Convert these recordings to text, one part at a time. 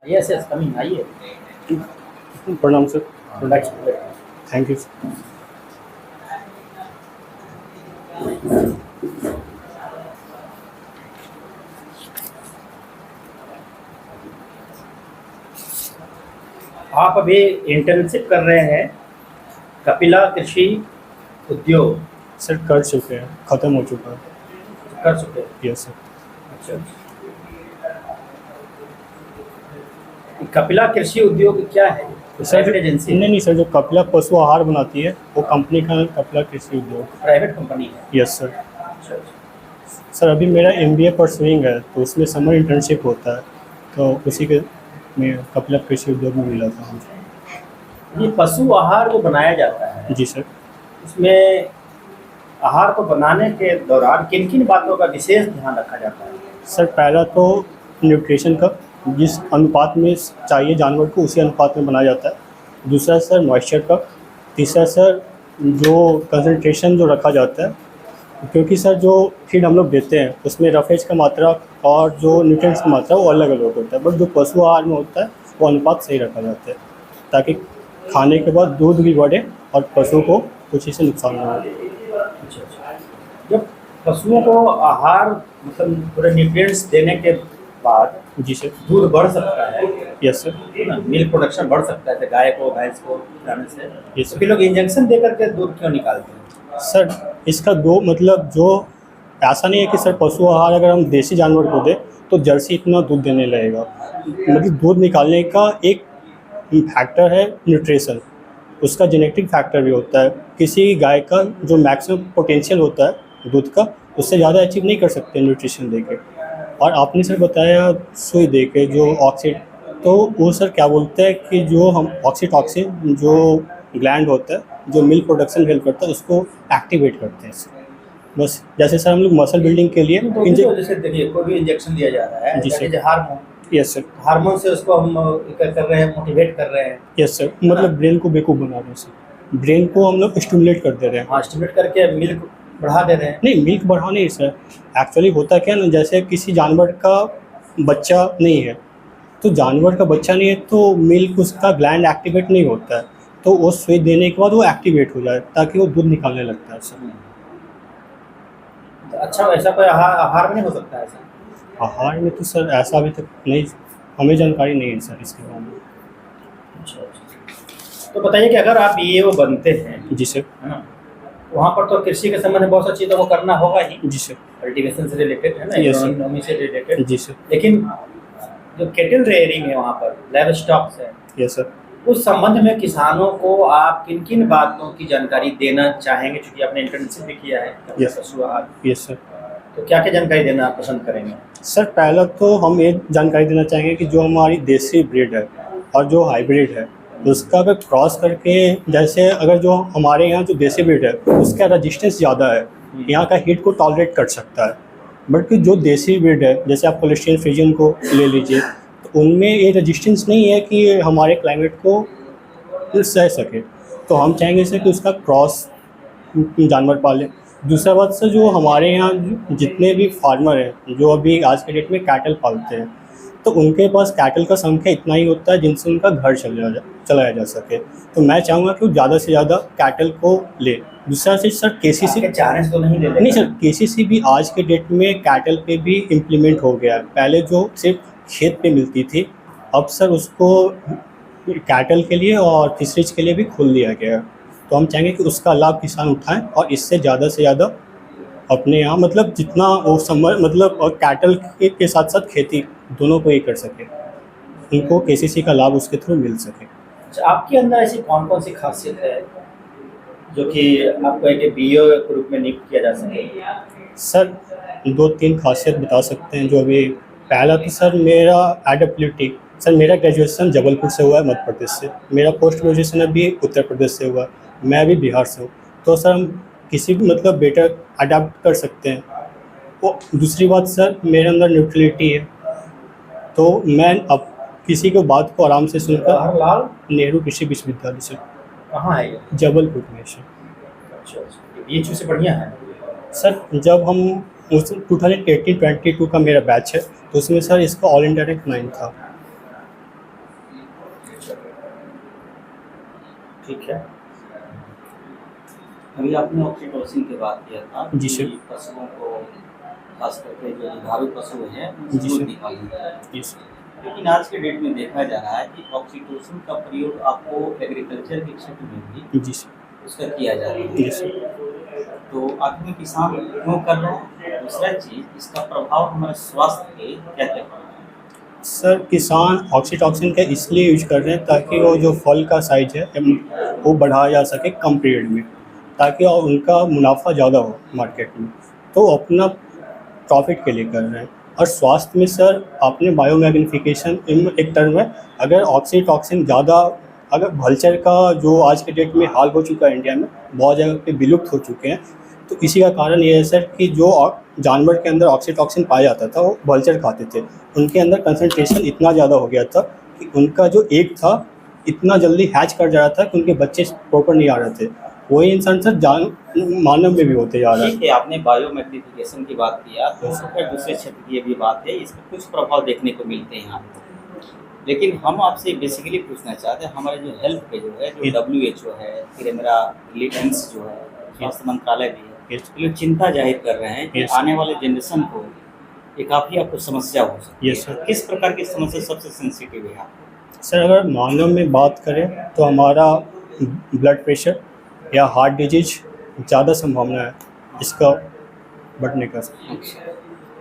Yes yes coming आइए। प्रणाम sir. बैठ थैंक यू। आप अभी इंटर्नशिप कर रहे हैं कपिला कृषि उद्योग सर कर चुके हैं, ख़त्म हो चुका है। कर चुके हैं। Yes sir. अच्छा कपिला कृषि उद्योग क्या है? सर प्राइवेट एजेंसी नहीं नहीं सर, जो कपिला पशु आहार बनाती है वो कंपनी का नाम कपिला कृषि उद्योग। प्राइवेट कंपनी है। Yes sir. अच्छा सर अभी मेरा MBA परसुइंग है तो उसमें समर इंटर्नशिप होता है, तो उसी के में कपिला कृषि उद्योग में मिला था मुझे। ये पशु आहार जो बनाया जाता है जी सर। उसमें आहार को बनाने के दौरान किन किन बातों का विशेष ध्यान रखा जाता है? सर पहला तो न्यूट्रिशन का, जिस अनुपात में चाहिए जानवर को उसी अनुपात में बनाया जाता है। दूसरा सर मॉइस्चर का। तीसरा सर जो कंसंट्रेशन जो रखा जाता है, क्योंकि सर जो फीड हम लोग देते हैं उसमें रफेज का मात्रा और जो न्यूट्रिएंट्स की मात्रा वो अलग अलग होता है, बट जो पशु आहार में होता है वो अनुपात सही रखा जाता है ताकि खाने के बाद दूध भी बढ़े और पशु को कुछ इससे नुकसान ना हो। अच्छा जब पशुओं को आहार मतलब पूरे न्यूट्रिएंट्स देने के बाद जी सर। दूध बढ़ सकता है, यस सर। है ना? मिल्क प्रोडक्शन बढ़ सकता है जैसे गाय को भैंस को खिलाने से। यस तो फिर लोग इंजेक्शन दे करके दूध क्यों निकालते हैं? सर इसका दो मतलब, जो ऐसा नहीं है कि सर पशु आहार अगर हम देसी जानवर को दें तो जर्सी इतना दूध देने लगेगा। मतलब दूध निकालने का एक फैक्टर है न्यूट्रिशन, उसका जेनेटिक फैक्टर भी होता है। किसी गाय का जो मैक्सिमम पोटेंशियल होता है दूध का, उससे ज़्यादा अचीव नहीं कर सकते न्यूट्रिशन देके। और आपने सर बताया सुई दे के जो ऑक्सीड, तो वो सर क्या बोलते हैं कि जो हम ऑक्सीटॉक्सिन जो ग्लैंड होता है जो मिल्क प्रोडक्शन हेल्प करता है उसको एक्टिवेट करते हैं सर। बस जैसे सर हम लोग मसल बिल्डिंग के लिए तो जैसे देखिए कोई भी इंजेक्शन दिया जा रहा है, जी sir. Hormone, yes sir. Hormone से उसको हम कर रहे हैं, मोटिवेट कर रहे हैं। यस सर, मतलब ब्रेन को बेवकूफ़ बना रहे हैं सर, ब्रेन को हम लोग स्टिमुलेट कर दे रहे हैं। हाँ स्टिमुलेट करके मिल्क बढ़ा दे रहे हैं। नहीं मिल्क बढ़ा नहीं सर, एक्चुअली होता क्या है ना, जैसे किसी जानवर का बच्चा नहीं है, तो जानवर का बच्चा नहीं है तो मिल्क उसका ग्लैंड एक्टिवेट नहीं होता है, तो वो सुई देने के बाद वो एक्टिवेट हो जाए ताकि वो दूध निकालने लगता है सर। तो अच्छा वैसा कोई आहार में नहीं हो सकता ऐसा? आहार में तो सर ऐसा अभी तक नहीं, हमें जानकारी नहीं है सर इसके बारे में। अच्छा तो बताइए कि अगर आप EAO बनते हैं, जी सर। है ना, वहाँ पर तो कृषि के संबंध में बहुत सारी चीज़ों को करना होगा ही। जी सर। कल्टीवेशन से रिलेटेड है ना, Yes, sir. इकोनॉमी से रिलेटेड। जी सर। लेकिन जो कैटल रेयरिंग है वहाँ पर, लाइव स्टॉक्स है, यस सर। उस संबंध में किसानों को आप किन किन बातों की जानकारी देना चाहेंगे? चूँकि आपने इंटर्नशिप भी किया है Yes. पशु आहार, यस सर। तो क्या क्या जानकारी देना आप पसंद करेंगे? सर पहला तो हम ये जानकारी देना चाहेंगे कि जो हमारी देसी ब्रीड है और जो हाइब्रिड है उसका अगर क्रॉस करके, जैसे अगर जो हमारे यहाँ जो देसी ब्रीड है उसका रेजिस्टेंस ज़्यादा है, यहाँ का हीट को टॉलरेट कर सकता है, बट जो देसी ब्रीड है जैसे आप होल्स्टीन फ्रीजियन को ले लीजिए तो उनमें ये रेजिस्टेंस नहीं है कि ये हमारे क्लाइमेट को सह सके, तो हम चाहेंगे सर कि उसका क्रॉस जानवर पालें। दूसरा बात सर, जो हमारे यहाँ जितने भी फार्मर हैं जो अभी आज के डेट में कैटल पालते हैं, तो उनके पास कैटल का संख्या इतना ही होता है जिनसे उनका घर चलाया जा सके, तो मैं चाहूँगा कि वो ज़्यादा से ज़्यादा कैटल को ले। दूसरा चीज़ सर KCC, चार्ज तो नहीं ले नहीं सर KCC भी आज के डेट में कैटल पे भी इम्प्लीमेंट हो गया है। पहले जो सिर्फ खेत पे मिलती थी, अब सर उसको कैटल के लिए और फिशरीज के लिए भी खोल दिया गया है, तो हम चाहेंगे कि उसका लाभ किसान उठाएं और इससे ज़्यादा से ज़्यादा अपने यहाँ मतलब जितना वो मतलब और कैटल के साथ साथ खेती दोनों को ही कर सके, उनको KCC का लाभ उसके थ्रू मिल सके। अच्छा आपके अंदर ऐसी कौन कौन सी खासियत है जो कि आपको एक BO के रूप में नियुक्त किया जा सके? सर 2-3 खासियत बता सकते हैं जो अभी, पहला तो सर मेरा एडेप्टिबिलिटी, सर मेरा ग्रेजुएशन जबलपुर से हुआ है, मध्य प्रदेश से। मेरा पोस्ट ग्रेजुएशन अभी उत्तर प्रदेश से हुआ है, मैं भी बिहार से हूँ, तो सर हम किसी भी मतलब बेटर अडाप्ट कर सकते हैं। वो दूसरी बात सर, मेरे अंदर न्यूट्रलिटी है, तो मैं अब किसी को बात को आराम से सुनकर। जवाहरलाल नेहरू कृषि विश्वविद्यालय से। कहाँ है ये? जबलपुर में सर। अच्छा ये चीज़ से बढ़िया है सर जब हम उस 2018-22 का मेरा बैच है तो उसमें सर इसका ऑल इंडिया रैंक 9 था। ठीक है। अभी आपने ऑक्सीटोसिन की बात किया था जी कि सर। पशुओं को, खास करके जो दुधारू पशु हैं जी उनसे सर। दूध निकालना है। जी सर। लेकिन आज के डेट में देखा जा रहा है कि ऑक्सीटोसिन का प्रयोग आपको एग्रीकल्चर के क्षेत्र में भी जी सर। उसका किया जा रहा जी है। सर। तो आखिर में किसान क्यों कर रहे हैं? दूसरा चीज़, इसका प्रभाव हमारे स्वास्थ्य पे क्या-क्या पड़ रहा है? सर किसान ऑक्सीटॉक्सिन का इसलिए यूज कर रहे हैं ताकि वो जो फल का साइज है वो बढ़ाया जा सके कम पीरियड में, ताकि और उनका मुनाफा ज़्यादा हो मार्केट में, तो वो अपना प्रॉफिट के लिए कर रहे हैं। और स्वास्थ्य में सर आपने बायोमैग्निफिकेशन एक टर्म है, अगर ऑक्सीटॉक्सिन ज़्यादा, अगर वल्चर का जो आज के डेट में हाल हो चुका है इंडिया में, बहुत जगह पे विलुप्त हो चुके हैं, तो इसी का कारण ये है सर कि जो जानवर के अंदर ऑक्सीटॉक्सिन पाया जाता था वो वल्चर खाते थे, उनके अंदर कंसंट्रेशन इतना ज़्यादा हो गया था कि उनका जो एग था इतना जल्दी हैच कर जा रहा था कि उनके बच्चे प्रॉपर नहीं आ रहे थे। वही इंसान सर मानव में भी होते जा रहा है। ठीक है, आपने बायोमैग्निफिकेशन की बात किया, तो फिर दूसरे क्षेत्र की ये भी बात है, इसके कुछ प्रभाव देखने को मिलते हैं आपको। लेकिन हम आपसे बेसिकली पूछना चाहते हैं, हमारे जो हेल्थ पे जो है, जो WHO है, फिर मेरा रिलेटेंस जो है, स्वास्थ्य मंत्रालय भी है, ये लोग चिंता जाहिर कर रहे हैं कि Yes. आने वाले जनरेशन को ये काफ़ी आपको समस्या हो सकती है। Yes, sir. किस प्रकार की समस्या सबसे सेंसिटिव है आपको? सर अगर मानव में बात करें तो हमारा ब्लड प्रेशर या हार्ट डिजीज ज़्यादा संभावना है इसका बढ़ने का।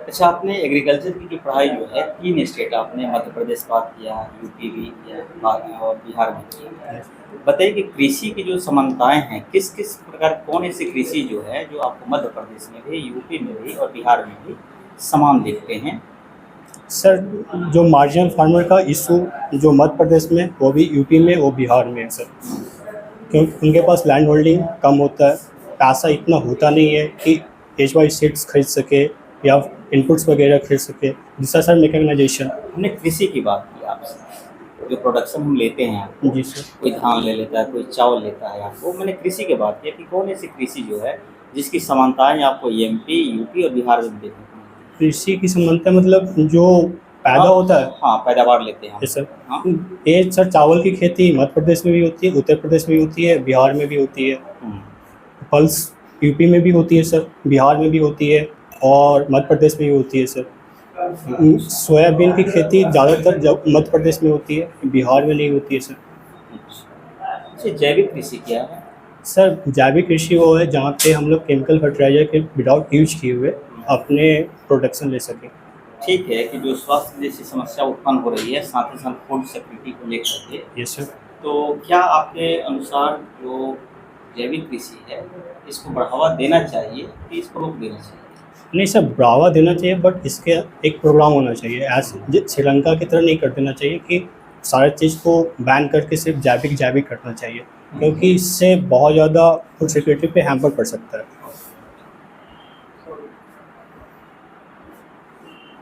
अच्छा, आपने एग्रीकल्चर की जो पढ़ाई जो है 3 स्टेट, आपने मध्य प्रदेश बात किया, यूपी भी किया और बिहार में किया। बताइए कि कृषि की जो समानताएं हैं, किस किस प्रकार, कौन ऐसी कृषि जो है जो आपको मध्य प्रदेश में भी, यूपी में भी और बिहार में भी समान दिखते हैं? सर जो मार्जिनल फार्मर का इशू जो मध्य प्रदेश में, वो भी यूपी में, वो बिहार में है सर, क्योंकि उनके पास लैंड होल्डिंग कम होता है, पैसा इतना होता नहीं है कि HY सीड्स खरीद सके या इनपुट्स वगैरह खरीद सके। दूसरा सर मैकेनाइजेशन। हमने कृषि की बात की आपसे, जो प्रोडक्शन हम लेते हैं, जी सर। कोई धान ले लेता है, कोई चावल लेता है, आपको मैंने कृषि की बात की कि कौन ऐसी कृषि जो है जिसकी समानताएं आपको MP, यूपी और बिहार में देखने को मिलती हैं? कृषि की समानता मतलब जो पैदा होता है। हाँ, पैदावार लेते हैं हम। Yes sir. हाँ। ये सर चावल की खेती मध्य प्रदेश में भी होती है, उत्तर प्रदेश में भी होती है, बिहार में भी होती है। पल्स यूपी में भी होती है सर, बिहार में भी होती है और मध्य प्रदेश में भी होती है सर। सोयाबीन की खेती ज़्यादातर मध्य प्रदेश में होती है, बिहार में नहीं होती है सर। अच्छा, जैविक कृषि क्या है? सर जैविक कृषि वो है जहाँ पे हम लोग केमिकल फर्टिलाइजर के विदाउट यूज किए हुए अपने प्रोडक्शन ले सकें। ठीक है कि जो स्वास्थ्य जैसी समस्या उत्पन्न हो रही है, साथ ही साथ फूड सिक्योरिटी को लेकर के, यस सर। तो क्या आपके अनुसार जो जैविक कृषि है, इसको बढ़ावा देना चाहिए कि इसको रोक देना चाहिए? नहीं सर, बढ़ावा देना चाहिए, बट इसके एक प्रोग्राम होना चाहिए, ऐसे श्रीलंका की तरह नहीं कर देना चाहिए कि सारे चीज़ को बैन करके सिर्फ जैविक करना चाहिए, क्योंकि इससे बहुत ज़्यादा फूड सिक्योरिटी पे हैम्पर पड़ सकता है।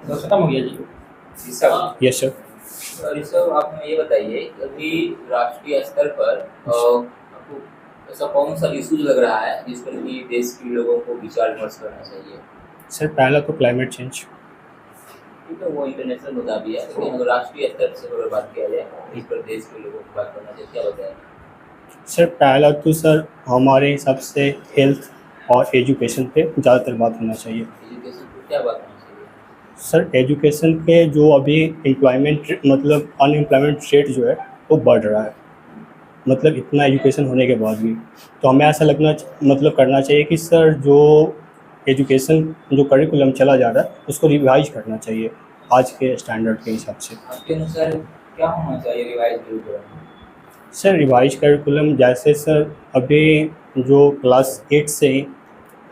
तो खत्म हो गया जी। Rishabh, yes sir. ऋषभ आप हमें ये बताइए कि अभी राष्ट्रीय स्तर पर आपको ऐसा कौन सा इशू लग रहा है जिस पर कि देश के लोगों को विचार विमर्श करना चाहिए? सर पहला तो क्लाइमेट चेंज। ठीक है, वो इंटरनेशनल मुद्दा भी है, लेकिन अगर राष्ट्रीय स्तर से अगर बात किया जाए इस पर देश के लोगों को बात करना चाहिए, क्या बताएं? सर पहला तो सर हमारे हिसाब से हेल्थ और एजुकेशन पे ज़्यादातर बात होना चाहिए। एजुकेशन पर क्या बात होनी चाहिए? सर एजुकेशन के जो अभी एम्प्लॉयमेंट मतलब अनएम्प्लॉयमेंट रेट जो है वो बढ़ रहा है, मतलब इतना एजुकेशन होने के बाद भी, तो हमें ऐसा करना चाहिए कि सर जो एजुकेशन जो करिकुलम चला जा रहा है उसको रिवाइज करना चाहिए आज के स्टैंडर्ड के हिसाब से। आपके अनुसार क्या होना चाहिए revise curriculum? Sir revise curriculum जैसे सर अभी जो क्लास 8 से ही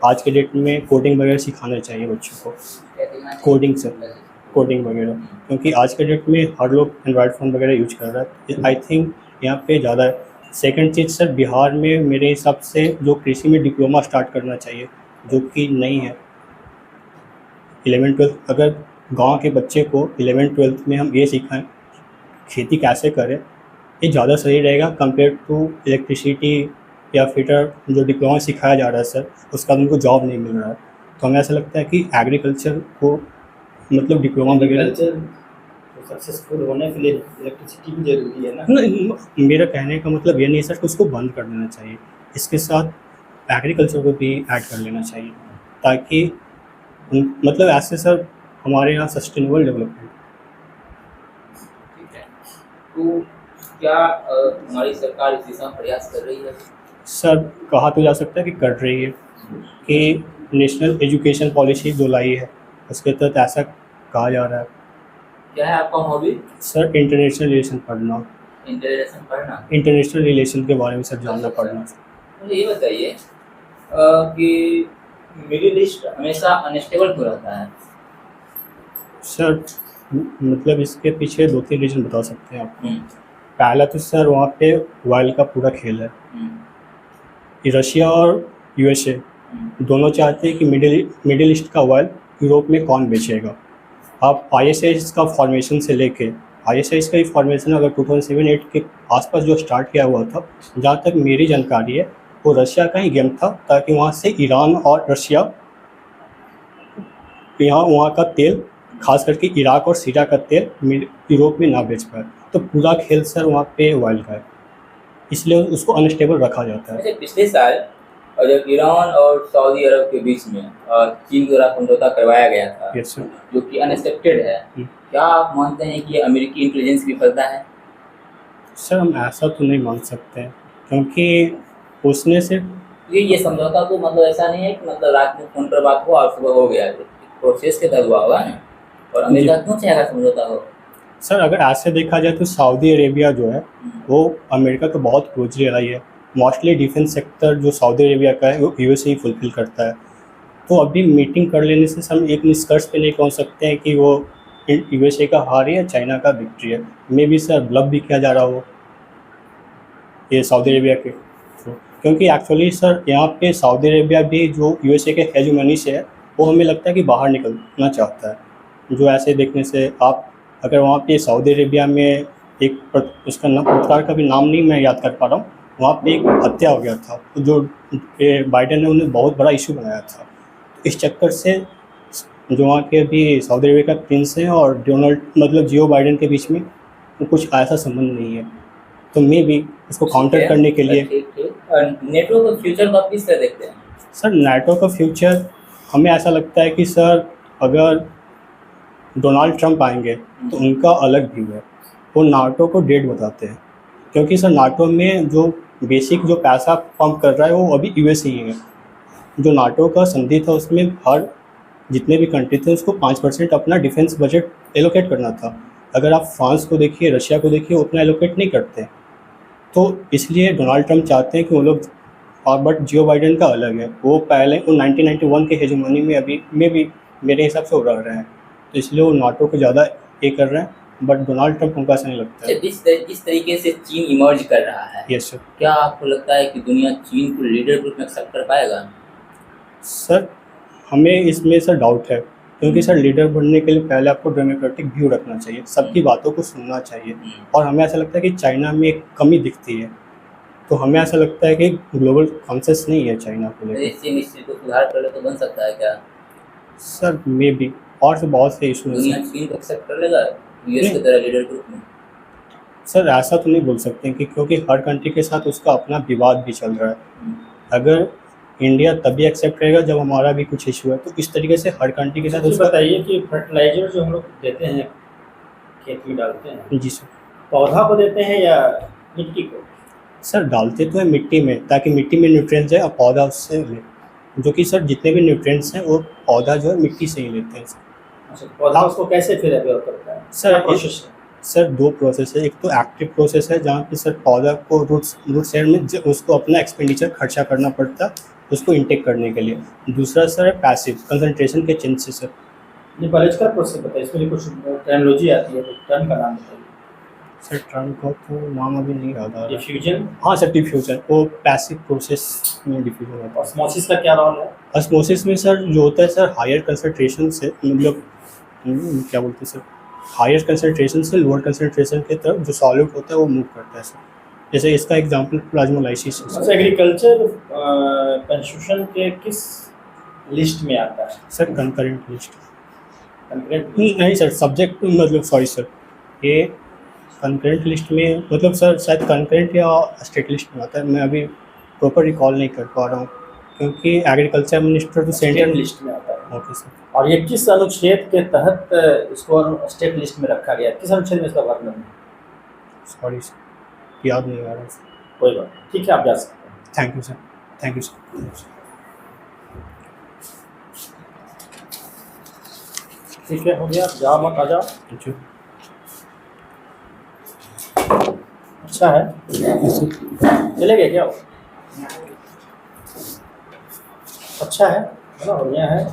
आज के डेट में कोडिंग वगैरह सिखाना चाहिए बच्चों को। क्या देखना चाहिए? कोडिंग सर, कोडिंग वगैरह, क्योंकि आज के डेट में हर लोग एंड्रॉयड फ़ोन वगैरह यूज कर रहा है, आई थिंक यहाँ पे ज़्यादा है। सेकंड चीज़ सर बिहार में मेरे हिसाब से जो कृषि में डिप्लोमा स्टार्ट करना चाहिए, जो कि नहीं है। 11-12 अगर गांव के बच्चे को 11-12 में हम ये सिखाएं खेती कैसे करें, ये ज़्यादा सही रहेगा कंपेयर टू इलेक्ट्रिसिटी या फिटर जो डिप्लोमा सिखाया जा रहा है सर, उसका उनको जॉब नहीं मिल रहा है। तो हमें ऐसा लगता है कि एग्रीकल्चर को मतलब डिप्लोमा वगैरह। एग्रीकल्चर सक्सेसफुल होने के लिए इलेक्ट्रिसिटी भी ज़रूरी है ना। नहीं, मेरा कहने का मतलब ये नहीं सर कि उसको बंद कर देना चाहिए, इसके साथ एग्रीकल्चर को भी ऐड कर लेना चाहिए, ताकि मतलब ऐसे सर हमारे यहाँ सस्टेनेबल डेवलपमेंट। ठीक है, तो क्या हमारी सरकार इस दिशा में प्रयास कर रही है? सर कहा तो जा सकता है कि कर रही है, कि नेशनल एजुकेशन पॉलिसी जो लाई है उसके तहत ऐसा कहा जा रहा है। क्या है आपका हॉबी? सर इंटरनेशनल रिलेशन पढ़ना, इंटरनेशनल पढ़ना। इंटरनेशनल रिलेशन के बारे में सर जानना पढ़ना। मुझे ये बताइए कि मिडिल ईस्ट हमेशा अनस्टेबल क्यों रहता है? सर मतलब इसके पीछे 2-3 रीज़न बता सकते हैं आपको। हम्म, पहला तो सर वहाँ पे ऑयल का पूरा खेल है, हम्म, कि रशिया और यूएसए दोनों चाहते हैं कि मिडिल ईस्ट का ऑयल यूरोप में कौन बेचेगा। आप आईएसआईएस का फॉर्मेशन से लेके आईएसआईएस का ही फॉर्मेशन अगर 2007-8 के आसपास जो स्टार्ट किया हुआ था, जहाँ तक मेरी जानकारी है वो रशिया का ही गेम था, ताकि वहाँ से ईरान और रशिया वहाँ का तेल, खास करके इराक और सीरिया का तेल यूरोप में ना बेच पाए। तो पूरा खेल सर वहाँ पे ऑयल का है, इसलिए उसको अनस्टेबल रखा जाता है। अच्छा, पिछले साल जब ईरान और सऊदी अरब के बीच में चीन द्वारा समझौता करवाया गया था, यस सर। जो कि अनएक्सपेक्टेड है, क्या आप मानते हैं कि ये अमेरिकी इंटेलिजेंस की विफलता है? सर हम ऐसा तो नहीं मान सकते हैं, क्योंकि उसने सिर्फ ये समझौता तो मतलब ऐसा नहीं है कि मतलब रात में फ़ोन पर बात हुआ और सुबह हो गया, प्रोसेस के तहत हुआ होगा ना। और अमेरिका क्यों चाहेगा समझौता हो? सर अगर ऐसे देखा जाए तो सऊदी अरेबिया जो है वो अमेरिका का बहुत क्लोजली अलाई है। मोस्टली डिफेंस सेक्टर जो सऊदी अरेबिया का है वो यूएसए ही फुलफिल करता है। तो अभी मीटिंग कर लेने से हम एक निष्कर्ष पे नहीं पहुंच सकते हैं कि वो यूएसए का हार है या चाइना का विक्ट्री है। मे भी सर ब्लफ भी किया जा रहा हो ये सऊदी अरेबिया के थ्रू, क्योंकि एक्चुअली सर यहाँ पे सऊदी अरेबिया भी जो यूएसए के हेजेमनी से है वो हमें लगता है कि बाहर निकलना चाहता है। जो ऐसे देखने से आप अगर वहाँ पे सऊदी अरेबिया में एक उसका नाम पत्रकार का भी नाम नहीं मैं याद कर पा रहा हूँ, वहाँ पे एक हत्या हो गया था जो बाइडेन ने उन्हें बहुत बड़ा इशू बनाया था। इस चक्कर से जो वहाँ के अभी सऊदी अरेबिया का प्रिंस हैं और डोनाल्ड मतलब जियो बाइडेन के बीच में कुछ ऐसा संबंध नहीं है। तो मे भी उसको काउंटर करने के लिए नेटो का फ्यूचर को आप किस तरह देखते हैं? सर नाटो का फ्यूचर हमें ऐसा लगता है कि सर अगर डोनाल्ड ट्रंप आएंगे तो उनका अलग व्यू है, वो नाटो को डेड बताते हैं, क्योंकि सर नाटो में जो बेसिक जो पैसा पंप कर रहा है वो अभी यूएसए ही है। जो नाटो का संधि था उसमें हर जितने भी कंट्री थे उसको 5% अपना डिफेंस बजट एलोकेट करना था। अगर आप फ्रांस को देखिए, रशिया को देखिए, उतना एलोकेट नहीं करते। तो इसलिए डोनाल्ड ट्रंप चाहते हैं कि वो लोग, और बट जियो बाइडेन का अलग है, वो पहले वो 1991 के हेजेमनी में अभी में भी मेरे हिसाब से हो रहे हैं, तो इसलिए वो नाटो को ज़्यादा ये कर रहे हैं। बट डोनाल्ड ट्रंप उनका ऐसा नहीं लगता है। जिस तरीके से चीन इमर्ज कर रहा है, यस सर। क्या आपको लगता है कि दुनिया चीन को लीडर ग्रुप में एक्सेप्ट कर पाएगा? सर हमें इसमें सर डाउट है, क्योंकि सर लीडर बनने के लिए पहले आपको डेमोक्रेटिक व्यू रखना चाहिए, सबकी बातों को सुनना चाहिए। और हमें ऐसा लगता है कि चाइना में एक कमी दिखती है, तो हमें ऐसा लगता है कि ग्लोबल कॉन्सेंस नहीं है चाइना को लेकर। चीन इस चीज़ को सुधार कर ले तो बन सकता है क्या? सर मे बी, और से बहुत से इशूज दुनिया हैं। चीन को एक्सेप्ट कर लेगा यूएस की तरह लीडर ग्रुप में? सर ऐसा तो नहीं बोल सकते कि क्योंकि हर कंट्री के साथ उसका अपना विवाद भी चल रहा है। अगर इंडिया तभी एक्सेप्ट करेगा जब हमारा भी कुछ इशू है, तो इस तरीके से हर कंट्री के साथ मुझे उसका। बताइए कि फर्टिलाइजर जो हम लोग देते हैं, खेत में डालते हैं, जी सर। पौधा को देते हैं या मिट्टी को? सर डालते तो है मिट्टी में, ताकि मिट्टी में न्यूट्रिएंट्स जाए और पौधा उससे ले, जो कि सर जितने भी न्यूट्रिएंट्स हैं वो पौधा जो है मिट्टी से ही लेते हैं। अच्छा, पौधा उसको कैसे फिर एब्जॉर्ब करता है? सर, क्या प्रोसेस है? सर 2 प्रोसेस है। एक तो एक्टिव प्रोसेस है जहाँ पे सर पौधा को रूट सेल में उसको अपना एक्सपेंडिचर खर्चा करना पड़ता है उसको इंटेक करने के लिए। दूसरा सर पैसिव कंसंट्रेशन के चेंज से सर। ये बायोलॉजिकल प्रोसेस बताइए, इसमें कुछ टर्मिनोलॉजी आती है, तो टर्म का नाम बताइए। सर टर्म का तो नाम अभी नहीं याद आ रहा। डिफ्यूजन, हाँ सर डिफ्यूजन, वो पैसिव प्रोसेस में डिफ्यूजन होता है। ऑस्मोसिस का क्या रोल है? ऑस्मोसिस में सर जो होता है सर हायर कंसंट्रेशन से, मतलब क्या बोलते हैं सर, हायर कंसंट्रेशन से लोअर कंसंट्रेशन की तरफ जो सॉल्यूट होता है वो मूव करता है सर। जैसे इसका एग्जांपल प्लाज्मोलाइसिस है। अच्छा, एग्रीकल्चर कंस्ट्रक्शन के किस लिस्ट में आता है? सर कंकरेंट लिस्ट कंकरेंट नहीं सर, सब्जेक्ट मतलब सॉरी सर, ये कंकरेंट लिस्ट में मतलब सर शायद कंकरेंट या स्टेट लिस्ट में आता है, मैं अभी प्रॉपर रिकॉल नहीं कर पा रहा हूँ क्योंकि एग्रीकल्चर मिनिस्टर तो स्टेट सेंट्रल लिस्ट में आता है। Okay sir. और ये किस अनुच्छेद के तहत इसको स्टेट लिस्ट में रखा गया, किस अनुच्छेद में इसका वर्णन है? सॉरी सर, याद नहीं आ रहा सर। कोई बात नहीं, ठीक है, आप जा सकते हैं। Thank you sir, thank you sir. ठीक है, हो गया, जाओ मत, आ जाओ। Thank you. अच्छा है, चले गए क्या वो? अच्छा है ना, बढ़िया है।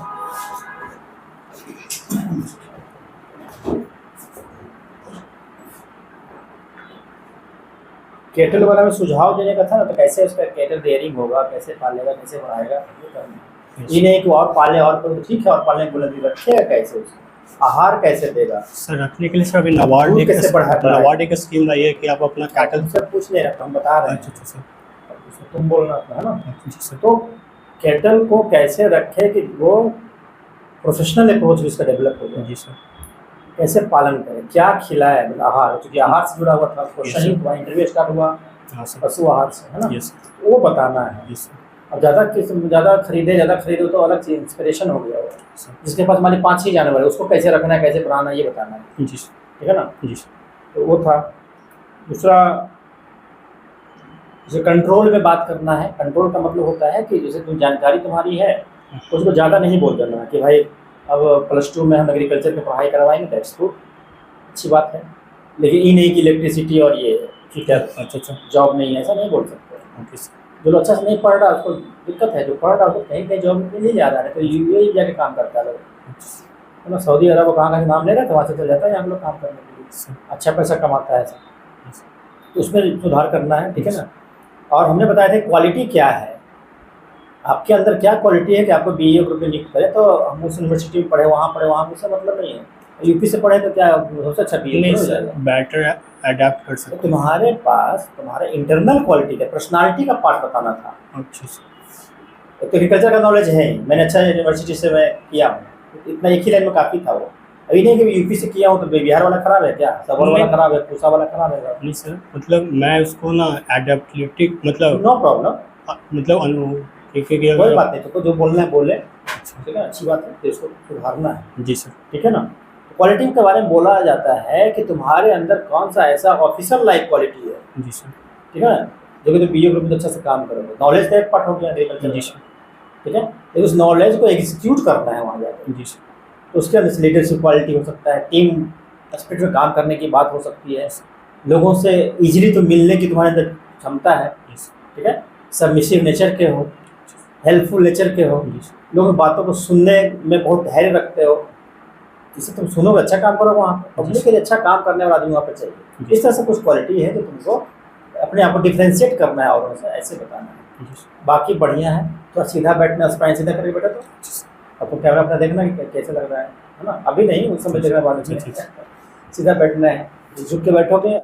केटल वाला में सुझाव देने का था ना, तो कैसे उसका केटल रेयरिंग होगा, कैसे पालेगा, कैसे बढ़ाएगा, ये करना। ये नहीं कि और पाले और तो ठीक है, और पालने को बुलंदी रखेगा कैसे, उसको आहार कैसे देगा सर रखने के लिए सर अभी नबार्ड दूध कैसे बढ़ाएगा? नबार्ड एक स्कीम आई है कि आप अपना कैटल। सब कुछ नहीं रखा, हम बता रहे अच्छा हैं, अच्छा सर। तुम बोलना था, है ना। जी सर। तो कैटल को कैसे रखे कि वो प्रोफेशनल अप्रोच भी इसका डेवलप हो जाए, जी सर। कैसे पालन करें, क्या खिलाए, मतलब आहार, क्योंकि आहार से जुड़ा हुआ था, क्वेश्चन ही Yes, हुआ, इंटरव्यू स्टार्ट हुआ हाँ सर। पशु आहार से, है ना। यस वो बताना है। Yes sir. अब ज़्यादा खरीदो तो अलग चीज इंस्पिरेशन हो गया वो। सर जिसके पास मान ली 5-6 जानवर है, उसको कैसे रखना है, कैसे बढ़ाना है, ये बताना है, जी सर। ठीक है ना। जी सर। तो वो था। दूसरा, जैसे कंट्रोल में बात करना है। कंट्रोल का मतलब होता है कि जैसे तुम जानकारी तुम्हारी है तो उसको ज़्यादा नहीं बोल देना है कि भाई अब +2 में हम एग्रीकल्चर की पढ़ाई करवाएंगे, दैट्स गुड, अच्छी बात है, लेकिन ये नहीं कि इलेक्ट्रिसिटी और ये फिटर अच्छा अच्छा। जॉब नहीं है, ऐसा नहीं बोल सकते। Okay sir. जो अच्छा से नहीं पढ़ रहा उसको दिक्कत है, जो पढ़ रहा है उसको कहीं कहीं जॉब में नहीं जा रहा है, तो यूएई जाके काम करता है लोग, है ना। सऊदी अरब कहाँ का नाम ले रहा है तो वहाँ से चल जाता है यहाँ लोग काम करने के लिए, अच्छा पैसा कमाता है, तो उसमें सुधार करना है, ठीक है ना। और हमने बताया था क्वालिटी क्या है, आपके अंदर क्या क्वालिटी है कि आपको बीए ग्रुप में नियुक्त करे, तो हम उस यूनिवर्सिटी में पढ़े, वहाँ उससे मतलब नहीं है। यूपी से पढ़े तो क्या सबसे अच्छा बीए नहीं हो सर, जाएगा। बेटर अडेप्ट कर तो सकते तुम्हारे पास तुम्हारे इंटरनल क्वालिटी का, पर्सनालिटी का पार्ट बताना था। हैं। अच्छा सर। तो एग्रीकल्चर का नॉलेज है ही, मैंने अच्छा यूनिवर्सिटी से मैं किया हूँ, इतना एक ही लाइन में काफ़ी था वो। अभी नहीं कि यूपी से किया हूँ तो बिहार वाला खराब है क्या, सबल वाला नहीं। खराब है, पूसा वाला खराब है, नहीं सर, मतलब मैं उसको ना एडेप्टिलिटी मतलब नो प्रॉब्लम, मतलब क्योंकि कोई बात नहीं, तो जो बोलना है बोले, ठीक है, अच्छी बात है, तो इसको सुधारना है, जी सर। ठीक है ना। तो क्वालिटी के बारे में बोला जाता है कि तुम्हारे अंदर कौन सा ऐसा ऑफिसर लाइक क्वालिटी है, जी सर। ठीक है ना, जो कि तुम बीए ग्रुप में अच्छा से काम करोगे। नॉलेज का एक पार्ट हो गया एग्रीकल्चर, जी सर। ठीक है, लेकिन उस नॉलेज को एग्जीक्यूट करना है वहाँ जाकर। जी सर। तो उसके अंदर लीडरशिप क्वालिटी हो सकता है, टीम स्पिरिट में काम करने की बात हो सकती है, लोगों से इजीली तो मिलने की तुम्हारे अंदर क्षमता है, ठीक है, सबमिसिव नेचर के हो, हेल्पफुल नेचर के हो, लोगों की बातों को सुनने में बहुत धैर्य रखते हो, जिससे तुम सुनोगे अच्छा काम करोगे, वहाँ पब्लिक के लिए अच्छा काम करने वाला आदमी वहाँ पर चाहिए। इस तरह से कुछ क्वालिटी है जो तुमको अपने आप को डिफ्रेंशिएट करना है और उनसे ऐसे बताना है। बाकी बढ़िया है, तो सीधा बैठना, स्पाइन सीधा करके बैठा, तो आपको कैमरा अपना देखना कि कैसे लग रहा है ना, अभी नहीं, उस समय देखना बाद में, सीधा बैठना है, झुक के बैठोगे